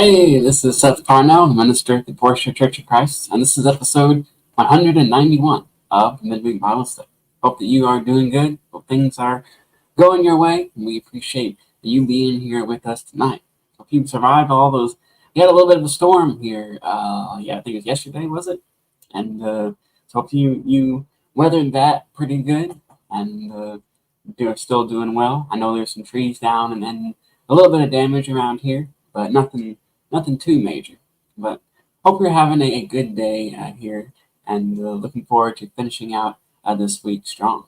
Hey, this is Seth Parnell, minister at the Portia Church of Christ, and this is episode 191 of Midweek Bible Study. Hope that you are doing good, hope things are going your way, and we appreciate you being here with us tonight. Hope you survived all those. We had a little bit of a storm here. I think it was yesterday, was it? And so hope you weathered that pretty good, and you're still doing well. I know there's some trees down and a little bit of damage around here, but nothing too major. But hope you're having a good day here, and looking forward to finishing out this week strong.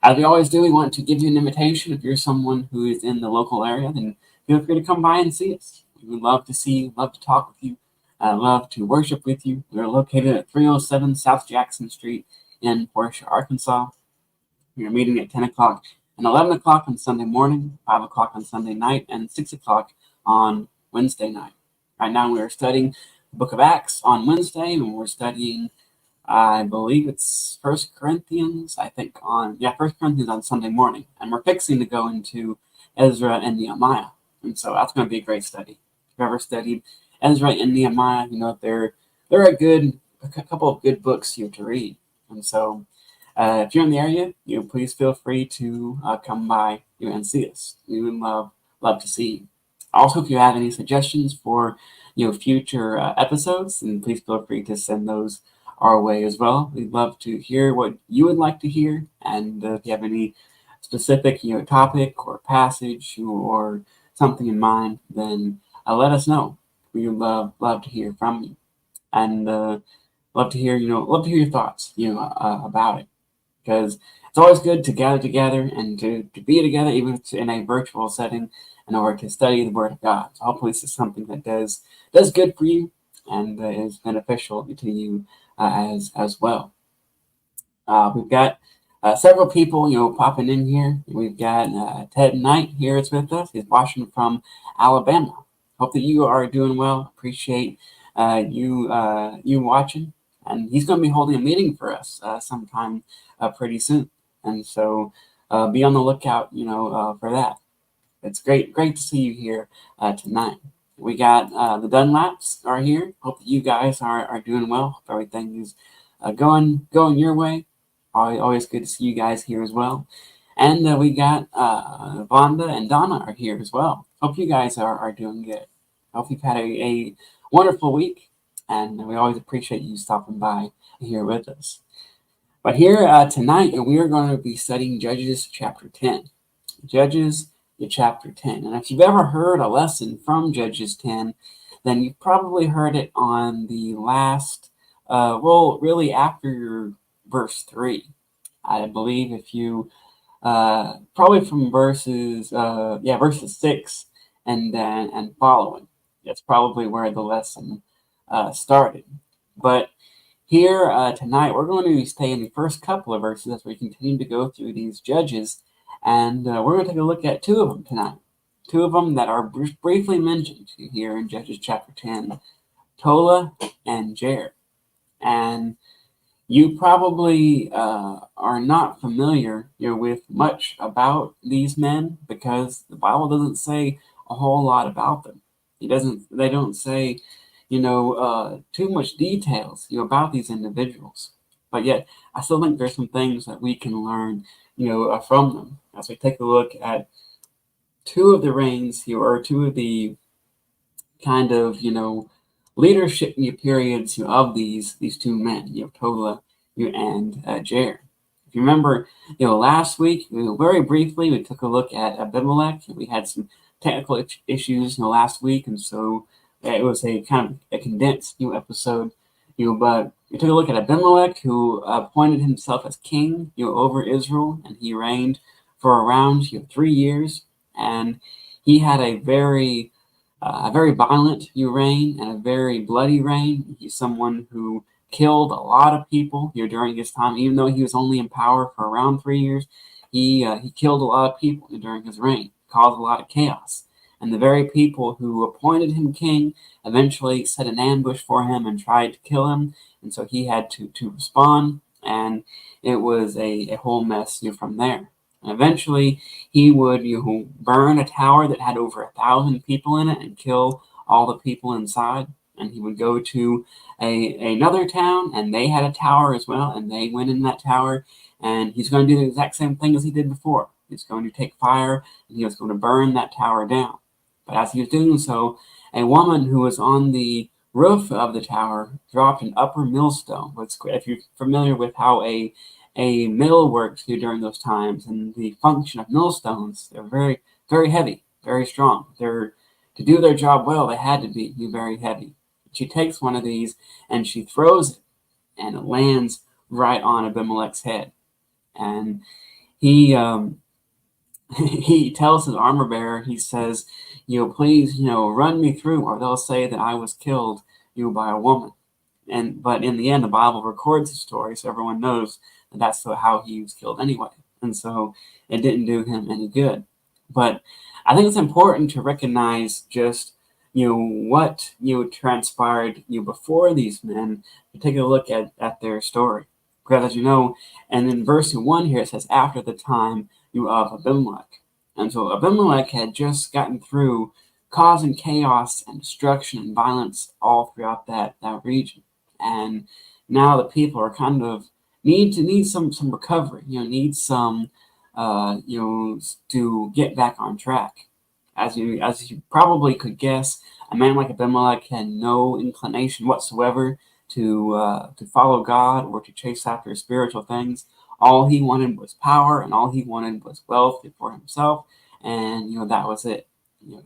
As we always do, we want to give you an invitation. If you're someone who is in the local area, then feel free to come by and see us. We would love to see you, love to talk with you, love to worship with you. We're located at 307 South Jackson Street in Portia, Arkansas. We're meeting at 10 o'clock and 11 o'clock on Sunday morning, 5 o'clock on Sunday night, and 6 o'clock on Wednesday night. Right now we are studying the book of Acts on Wednesday, and we're studying, I believe it's 1 Corinthians, First Corinthians on Sunday morning. And we're fixing to go into Ezra and Nehemiah. And so that's going to be a great study. If you've ever studied Ezra and Nehemiah, you know they're a couple of good books here to read. And so if you're in the area, please feel free to come by and see us. We would love to see you. Also, if you have any suggestions for future episodes, then please feel free to send those our way as well. We'd love to hear what you would like to hear, and if you have any specific topic or passage or something in mind, then let us know. We would love to hear from you, and love to hear your thoughts about it, because it's always good to gather together and to be together, even if it's in a virtual setting, in order to study the Word of God. So hopefully this is something that does good for you and is beneficial to you as well. We've got several people popping in here. We've got Ted Knight here is with us. He's watching from Alabama. Hope that you are doing well. Appreciate you watching. And he's going to be holding a meeting for us sometime pretty soon. And so be on the lookout for that. It's great to see you here tonight. We got the Dunlaps are here. Hope that you guys are doing well. Hope everything is going your way. Always good to see you guys here as well. And we got Vonda and Donna are here as well. Hope you guys are doing good. Hope you've had a wonderful week, and we always appreciate you stopping by here with us. But here tonight, we are going to be studying Judges chapter 10. Judges chapter 10. And if you've ever heard a lesson from Judges 10, then you've probably heard it on the last, really after your verse 3. I believe if you, probably from verses 6 and following. That's probably where the lesson started. But here tonight, we're going to stay in the first couple of verses as we continue to go through these Judges. And we're going to take a look at two of them tonight. Two of them that are briefly mentioned here in Judges chapter 10, Tola and Jair. And you probably are not familiar with much about these men, because the Bible doesn't say a whole lot about them. They don't say too much details about these individuals. But yet, I still think there's some things that we can learn from them as we take a look at two of the reigns or two of the kind of leadership periods of these two men, Tola and Jair. If you remember, last week, very briefly, we took a look at Abimelech. We had some technical issues last week, and so it was a kind of a condensed episode. But we took a look at Abimelech, who appointed himself as king over Israel, and he reigned for around 3 years, and he had a very violent reign and a very bloody reign. He's someone who killed a lot of people during his time. Even though he was only in power for around 3 years, he killed a lot of people during his reign, caused a lot of chaos. And the very people who appointed him king eventually set an ambush for him and tried to kill him. And so he had to respond, and it was a whole mess from there. And eventually he would burn a tower that had over 1,000 people in it and kill all the people inside. And he would go to another town, and they had a tower as well, and they went in that tower, and he's going to do the exact same thing as he did before. He's going to take fire, and he was going to burn that tower down. But as he was doing so, a woman who was on the roof of the tower dropped an upper millstone. If you're familiar with how a mill worked during those times and the function of millstones, they're very, very heavy, very strong. To do their job well, they had to be very heavy. She takes one of these and she throws it, and it lands right on Abimelech's head. And he he tells his armor bearer, he says, please, run me through, or they'll say that I was killed, by a woman. But in the end, the Bible records the story, so everyone knows that that's how he was killed anyway. And so it didn't do him any good. But I think it's important to recognize just what transpired before these men, to take a look at their story. Because as you know, and in verse 1 here it says, after the time of Abimelech. And so Abimelech had just gotten through causing chaos and destruction and violence all throughout that region. And now the people are kind of need some recovery, need some to get back on track. As you probably could guess, a man like Abimelech had no inclination whatsoever to follow God or to chase after spiritual things. All he wanted was power, and all he wanted was wealth for himself, and that was it.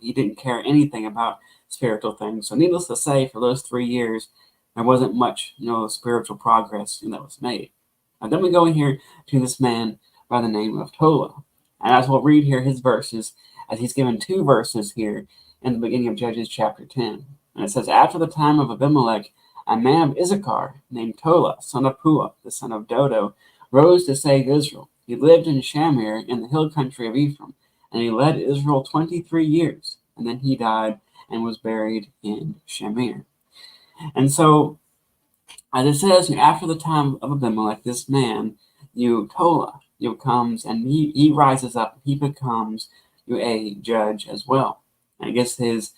He didn't care anything about spiritual things. So needless to say, for those 3 years, there wasn't much spiritual progress that was made. And then we go in here to this man by the name of Tola. And as we'll read here his verses, as he's given 2 verses here in the beginning of Judges chapter 10. And it says, after the time of Abimelech, a man of Issachar named Tola, son of Puah, the son of Dodo, rose to save Israel. He lived in Shamir in the hill country of Ephraim, and he led Israel 23 years. And then he died and was buried in Shamir. And so, as it says, after the time of Abimelech, this man, Tola, comes and he rises up. He becomes a judge as well. And it gets his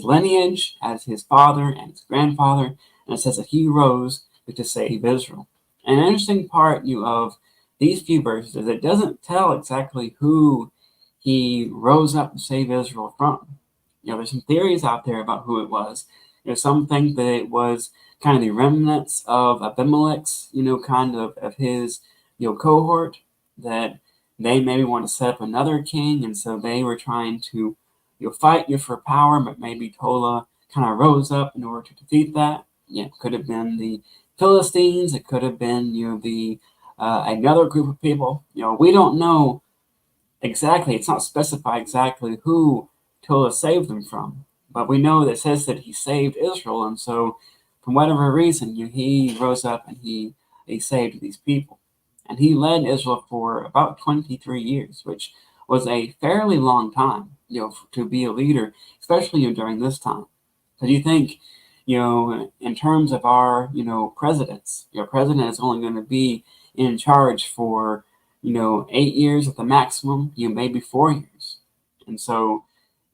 lineage as his father and his grandfather. And it says that he rose to save Israel. And an interesting part of these few verses is it doesn't tell exactly who he rose up to save Israel from. There's some theories out there about who it was. Some think that it was kind of the remnants of Abimelech's, kind of his, cohort, that they maybe want to set up another king, and so they were trying to, fight for power, but maybe Tola kind of rose up in order to defeat that. It could have been the Philistines. It could have been, another group of people. We don't know exactly. It's not specified exactly who Tola saved them from, but we know that it says that he saved Israel, and so from whatever reason, he rose up and he saved these people. And he led Israel for about 23 years, which was a fairly long time, to be a leader, especially during this time. So do you think, in terms of our, presidents, your president is only going to be in charge for, 8 years at the maximum, maybe 4 years. And so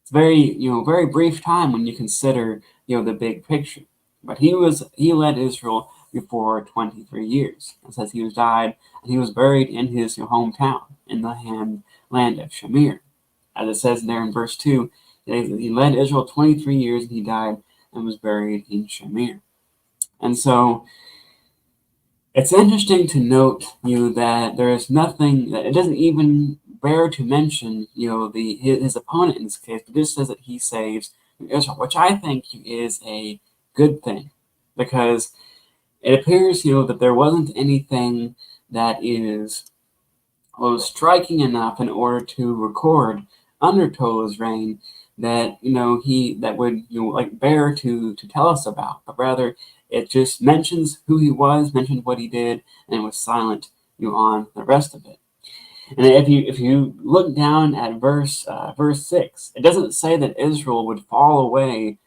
it's very brief time when you consider, the big picture. But he led Israel for 23 years. It says he was died and he was buried in his hometown in the land of Shamir. As it says there in verse 2, he led Israel 23 years and he died and was buried in Shamir. And so it's interesting to note, that there is nothing that it doesn't even bear to mention, his opponent in this case, but this says that he saves Israel, which I think is a good thing, because it appears, that there wasn't anything that was striking enough in order to record under Tola's reign that that would bear to tell us about, but rather it just mentions who he was, mentioned what he did, and it was silent on the rest of it. And if you look down at verse 6, it doesn't say that Israel would fall away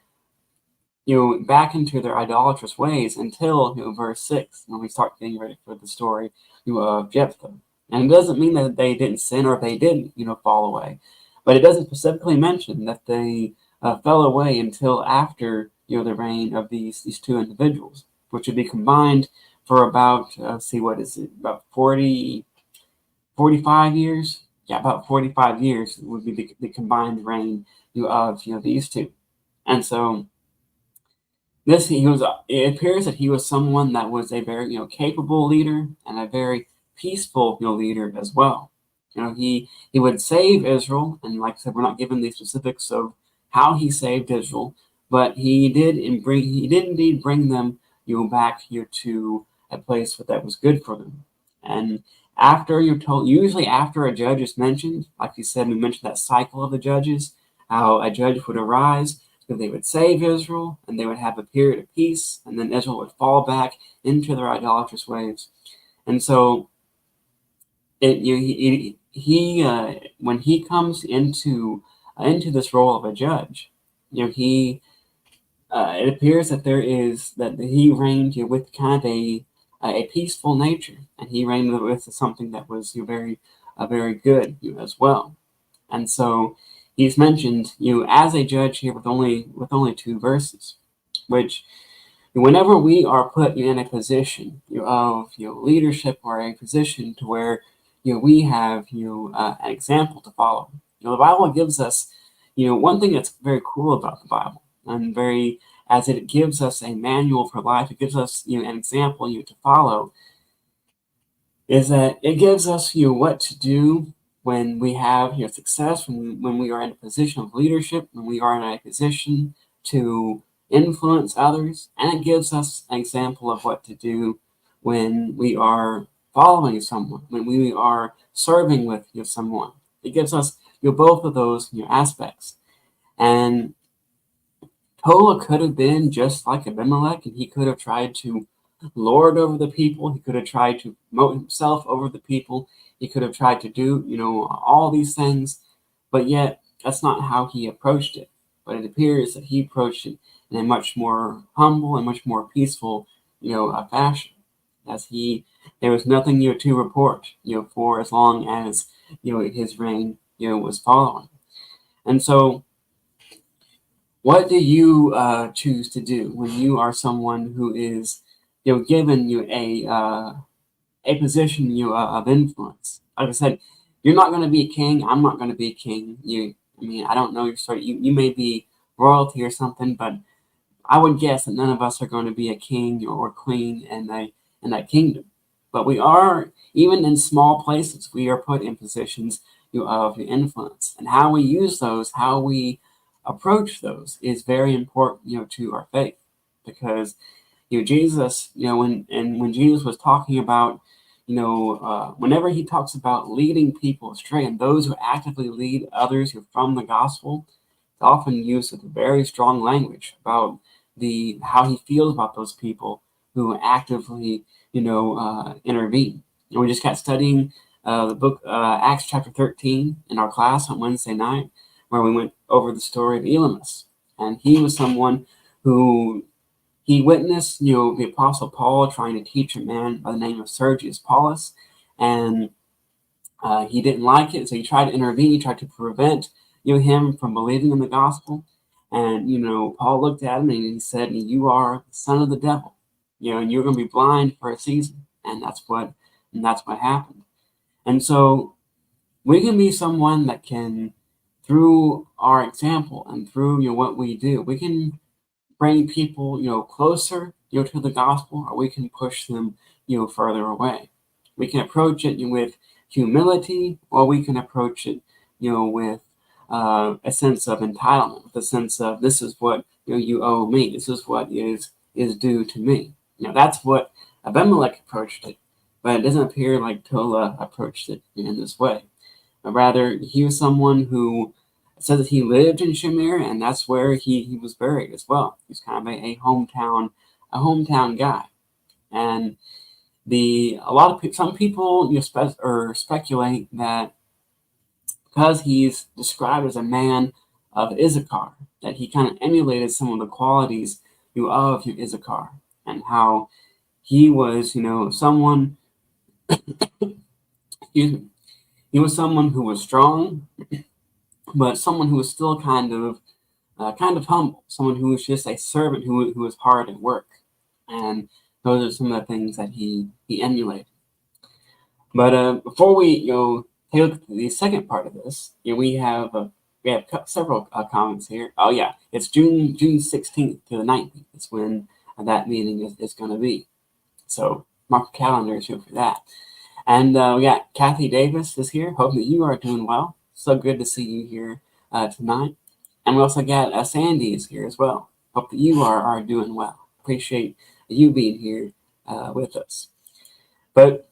back into their idolatrous ways until verse 6, when we start getting ready for the story of Jephthah. And it doesn't mean that they didn't sin or they didn't fall away, but it doesn't specifically mention that they fell away until after the reign of these two individuals, which would be combined for about what is it, about 45 years? Yeah, about 45 years would be the combined reign of these two. And so it appears that he was someone that was a very capable leader and a very peaceful leader as well. He would save Israel, and like I said, we're not given the specifics of how he saved Israel, but he did indeed bring them back here to a place that was good for them. And after usually after a judge is mentioned, like you said, we mentioned that cycle of the judges, how a judge would arise, so they would save Israel, and they would have a period of peace, and then Israel would fall back into their idolatrous ways. And so, when he comes into this role of a judge, it appears that he reigned with kind of a peaceful nature, and he reigned with something that was very good as well. And so he's mentioned as a judge here with only two verses, which whenever we are put in a position of leadership or a position to where we have an example to follow. The Bible gives us one thing that's very cool about the Bible, and as it gives us a manual for life, it gives us an example to follow, is that it gives us what to do when we have success, when we are in a position of leadership, when we are in a position to influence others, and it gives us an example of what to do when we are following someone, when we are serving with someone. It gives us both of those aspects. And Tola could have been just like Abimelech, and he could have tried to lord over the people. He could have tried to promote himself over the people. He could have tried to do, all these things, but yet that's not how he approached it. But it appears that he approached it in a much more humble and much more peaceful, fashion. There was nothing, to report, for as long as, his reign, was following. And so, what do you choose to do when you are someone who is, given a position of influence? Like I said, you're not going to be a king. I'm not going to be a king. I don't know your story. You may be royalty or something, but I would guess that none of us are going to be a king or queen in that kingdom. But we are, even in small places, we are put in positions of influence, and how we use those, how we approach those, is very important, to our faith, because Jesus, when Jesus was talking about, whenever he talks about leading people astray and those who actively lead others from the gospel, it's often used with very strong language about how he feels about those people who actively, intervene. And we just got studying the book Acts chapter 13 in our class on Wednesday night, where we went over the story of Elymas, and he was someone who he witnessed, the Apostle Paul trying to teach a man by the name of Sergius Paulus, and he didn't like it, so he tried to intervene. He tried to prevent him from believing in the gospel. And Paul looked at him and he said, "You are the son of the devil, and you're going to be blind for a season." And that's what happened. And so we can be someone that can, through our example and through what we do, we can bring people closer to the gospel, or we can push them further away. We can approach it with humility, or we can approach it with a sense of entitlement, with a sense of, this is what you owe me, this is what is due to me. That's what Abimelech approached it, but it doesn't appear like Tola approached it in this way. But rather, he was someone who said that he lived in Shamir, and that's where he was buried as well. He's kind of a hometown guy. And some people speculate that because he's described as a man of Issachar, that he kind of emulated some of the qualities of Issachar, and how he was someone excuse me, he was someone who was strong, but someone who was still kind of kind of humble, someone who was just a servant who was hard at work. And those are some of the things that he emulated. But before we take a look at the second part of this, we have several comments here. Oh yeah, it's June 16th to the 19th. It's when that meeting is going to be. So mark your calendars here for that. And we got Kathy Davis is here. Hope that you are doing well. So good to see you here tonight. And we also got Sandy is here as well. Hope that you are doing well. Appreciate you being here with us. But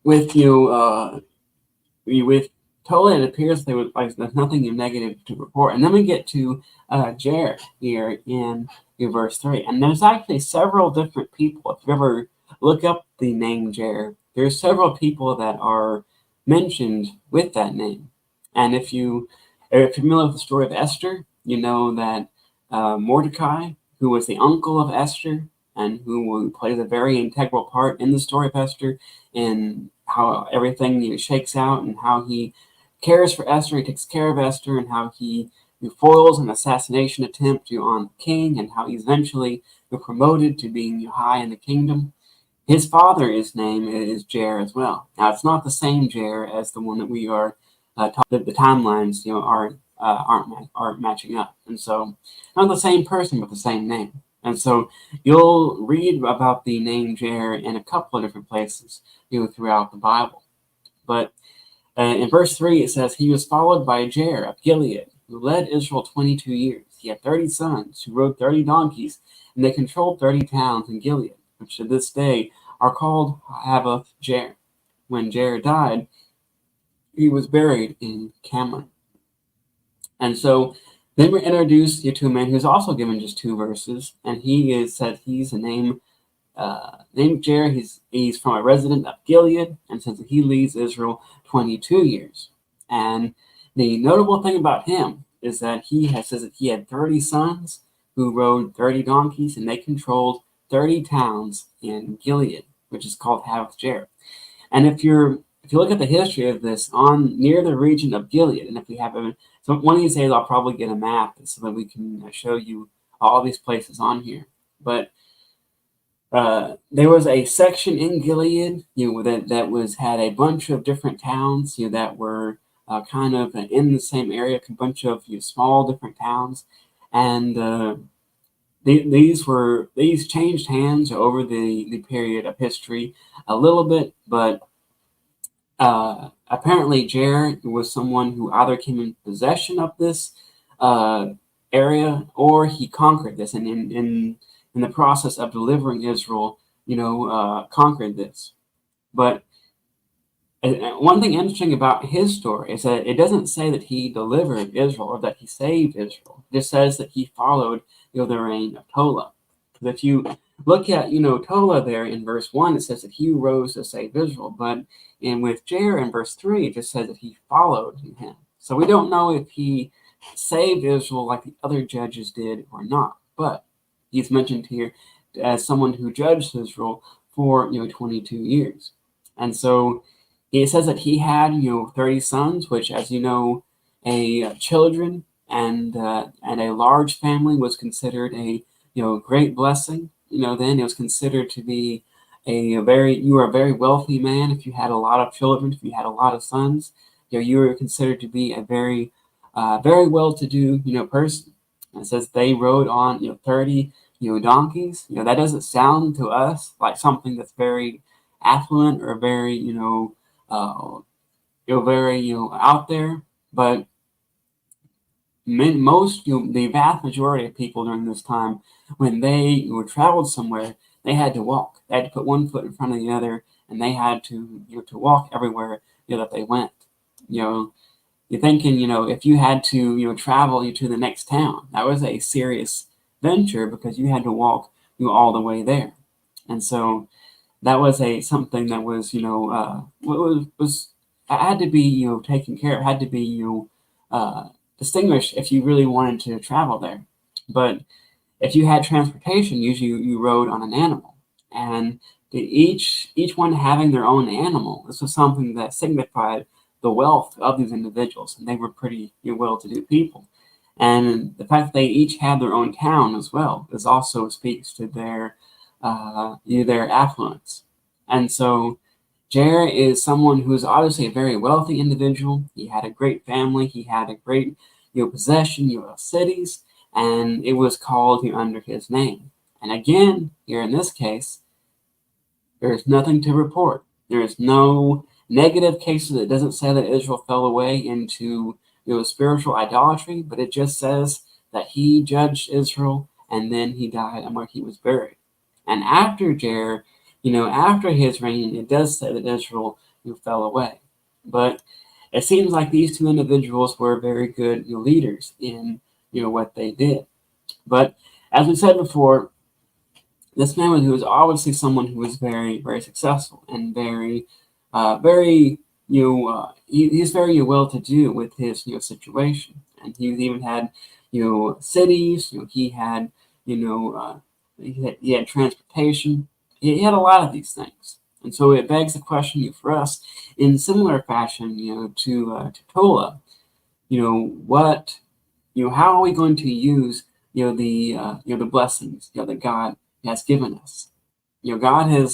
with with Tola, it appears there's nothing negative to report. And then we get to Jair here in verse 3. And there's actually several different people. If you ever look up the name Jair, there's several people that are mentioned with that name. And if you're familiar with the story of Esther, you know that Mordecai, who was the uncle of Esther, and who plays a very integral part in the story of Esther, and how everything shakes out, and how he cares for Esther, he takes care of Esther, and how he foils an assassination attempt on the king, and how he's eventually promoted to being high in the kingdom. His father's name is Jair as well. Now, it's not the same Jair as the one that we are talking. The timelines, aren't matching up, and so not the same person but the same name. And so you'll read about the name Jair in a couple of different places, throughout the Bible. But in verse 3, it says, he was followed by Jair of Gilead, who led Israel 22 years. He had 30 sons who rode 30 donkeys, and they controlled 30 towns in Gilead, which to this day are called Havoth Jair. When Jair died, he was buried in Cameron. And so then we're introduced to a man who's also given just 2 verses, and he's named Jair. He's from a resident of Gilead, and says that he leads Israel 22 years. And the notable thing about him is that says that he had 30 sons who rode 30 donkeys, and they controlled 30 towns in Gilead, which is called Havoth Jair. And if you look at the history of this near the region of Gilead, and if we have so one of these days I'll probably get a map so that we can show you all these places on here. But there was a section in Gilead, that had a bunch of different towns, that were kind of in the same area, a bunch of small different towns, and these changed hands over the period of history a little bit, but apparently Jair was someone who either came in possession of this area, or he conquered this, and in the process of delivering Israel, conquered this. But one thing interesting about his story is that it doesn't say that he delivered Israel or that he saved Israel. It just says that he followed the reign of Tola. Because if you look at Tola there in verse 1, it says that he rose to save Israel. But with Jair in verse 3, it just says that he followed him. So we don't know if he saved Israel like the other judges did or not. But he's mentioned here as someone who judged Israel for 22 years. And so it says that he had 30 sons, which, as you know, children and a large family was considered a great blessing. Then it was considered to be you were a very wealthy man if you had a lot of children, if you had a lot of sons. You were considered to be a very very well-to-do person. And it says they rode on 30 donkeys. That doesn't sound to us like something that's very affluent or very very out there, but the vast majority of people during this time, when they traveled somewhere, they had to walk. They had to put one foot in front of the other, and they had to to walk everywhere that they went. You're thinking, if you had to travel to the next town, that was a serious venture because you had to walk all the way there, and so that was something that was was had to be taken care of, had to be distinguished if you really wanted to travel there. But if you had transportation, usually you rode on an animal, and each one having their own animal. This was something that signified the wealth of these individuals, and they were pretty well-to-do people. And the fact that they each had their own town as well is also speaks to their affluence. And so Jair is someone who's obviously a very wealthy individual. He had a great family. He had a great possession, cities, and it was called under his name. And again, here in this case, there is nothing to report. There is no negative cases. It doesn't say that Israel fell away into spiritual idolatry, but it just says that he judged Israel and then he died and where he was buried. And after Jair, after his reign, it does say that Israel fell away. But it seems like these two individuals were very good leaders in what they did. But as we said before, this man was obviously someone who was very, very successful and very, he's very well-to-do with his, situation. And he even had, cities, he had, he had transportation. He had a lot of these things. And so it begs the question for us, in similar fashion, to Tola, what, how are we going to use, the blessings, that God has given us? God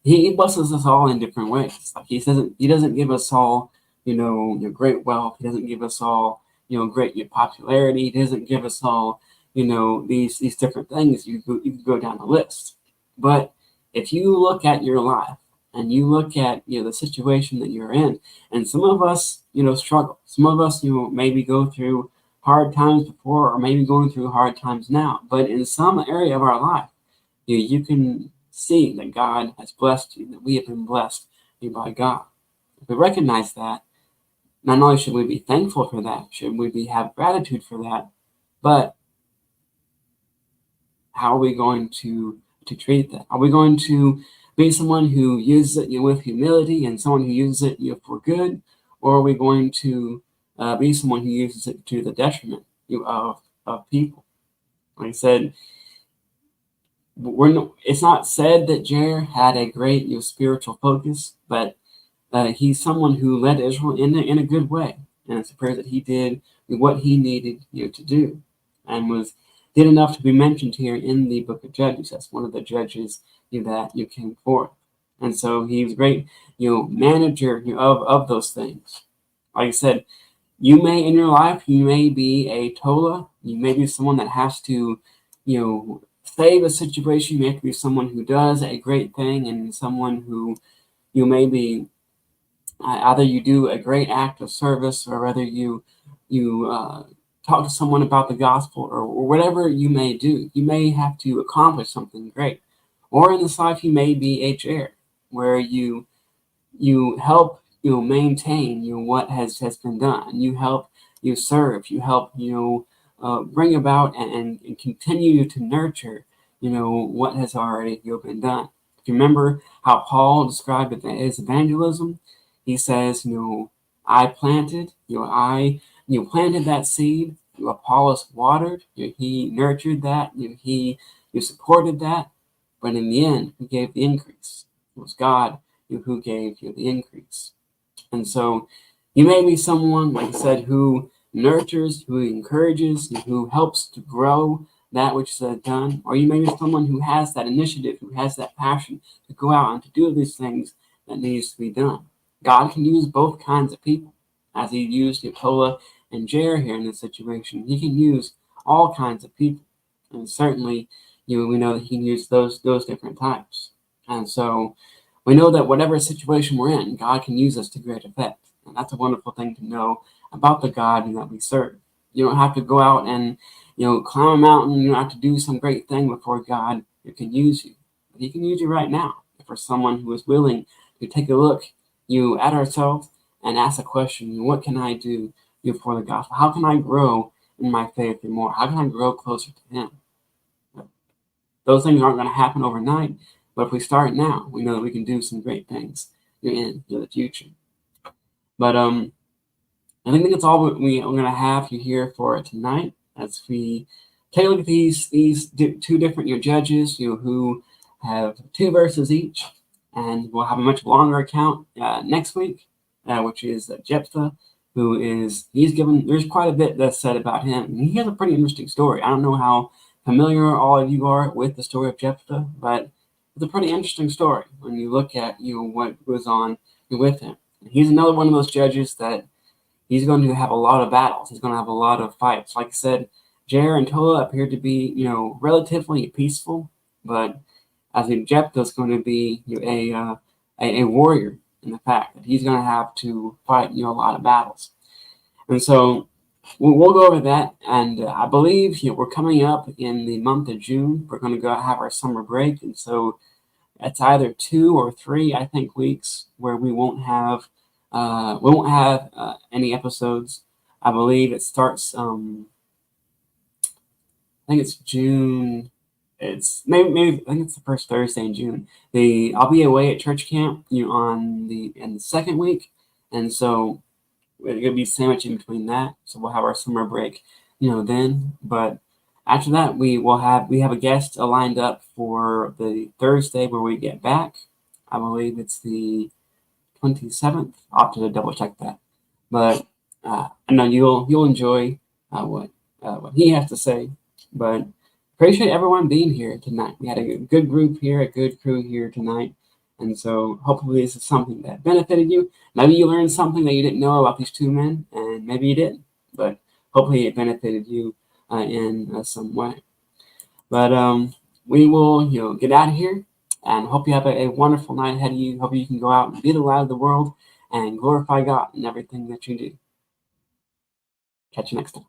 he blesses us all in different ways. Like he doesn't give us all, great wealth. He doesn't give us all, great popularity. He doesn't give us all, these different things. You can go down the list. But if you look at your life and you look at, the situation that you're in, and some of us, struggle. Some of us, maybe go through hard times before, or maybe going through hard times now. But in some area of our life, you can see that God has blessed you, that we have been blessed by God. If we recognize that, not only should we be thankful for that, should we have gratitude for that, but how are we going to treat that? Are we going to be someone who uses it with humility and someone who uses it for good, or are we going to be someone who uses it to the detriment of people? Like I said, it's not said that Jair had a great spiritual focus, but he's someone who led Israel in a good way, and it's a prayer that he did what he needed to do, and did enough to be mentioned here in the book of Judges. That's one of the judges that came forth, and so he was a great manager of those things. Like I said, you may in your life you may be a Tola, you may be someone that has to save a situation. You have to be someone who does a great thing, and someone who maybe either you do a great act of service, or whether you talk to someone about the gospel, or whatever you may do. You may have to accomplish something great, or in this life you may be a Jair, where you help maintain what has been done. You help serve. You help bring about and continue to nurture what has already been done. If you remember how Paul described it as evangelism, he says, I planted, I planted that seed. Apollos watered. He nurtured that. He supported that. But in the end, who gave the increase? It was God who gave the increase. And so you may be someone, like I said, who nurtures, who encourages, who helps to grow that which is done. Or you may be someone who has that initiative, who has that passion to go out and to do these things that needs to be done. God can use both kinds of people, as he used Tola and Jair here in this situation. He can use all kinds of people. And certainly, we know that he can use those different types. And so we know that whatever situation we're in, God can use us to great effect. And that's a wonderful thing to know about the God that we serve. You don't have to go out and, climb a mountain. You don't have to do some great thing before God can use you. But he can use you right now. For someone who is willing to take a look, at ourselves and ask a question, what can I do for the gospel? How can I grow in my faith more? How can I grow closer to him? Those things aren't going to happen overnight, but if we start now, we know that we can do some great things in the future. But I think that's all we're going to have here for tonight, as we take a look at these two different judges who have 2 verses each, and we'll have a much longer account next week, which is Jephthah there's quite a bit that's said about him. And he has a pretty interesting story. I don't know how familiar all of you are with the story of Jephthah, but it's a pretty interesting story when you look at what goes on with him. He's another one of those judges that he's going to have a lot of battles. He's going to have a lot of fights. Like I said, Jair and Tola appear to be relatively peaceful, but I think Jephthah is going to be a warrior in the fact that he's going to have to fight a lot of battles. And so we'll go over that. And I believe we're coming up in the month of June. We're going to go have our summer break. And so it's either 2 or 3, I think, weeks where we won't have any episodes. I believe it starts. I think it's June. It's maybe I think it's the first Thursday in June. I'll be away at church camp, in the second week, and so it's gonna be sandwiched in between that. So we'll have our summer break, then. But after that, we have a guest lined up for the Thursday where we get back. I believe it's the 27th. I'll have to double check that. But I know you'll enjoy what he has to say. But appreciate everyone being here tonight. We had a good group here, a good crew here tonight. And so hopefully this is something that benefited you. Maybe you learned something that you didn't know about these two men, and maybe you didn't. But hopefully it benefited you in some way. But we will get out of here, and hope you have a wonderful night ahead of you. Hope you can go out and be the light of the world and glorify God in everything that you do. Catch you next time.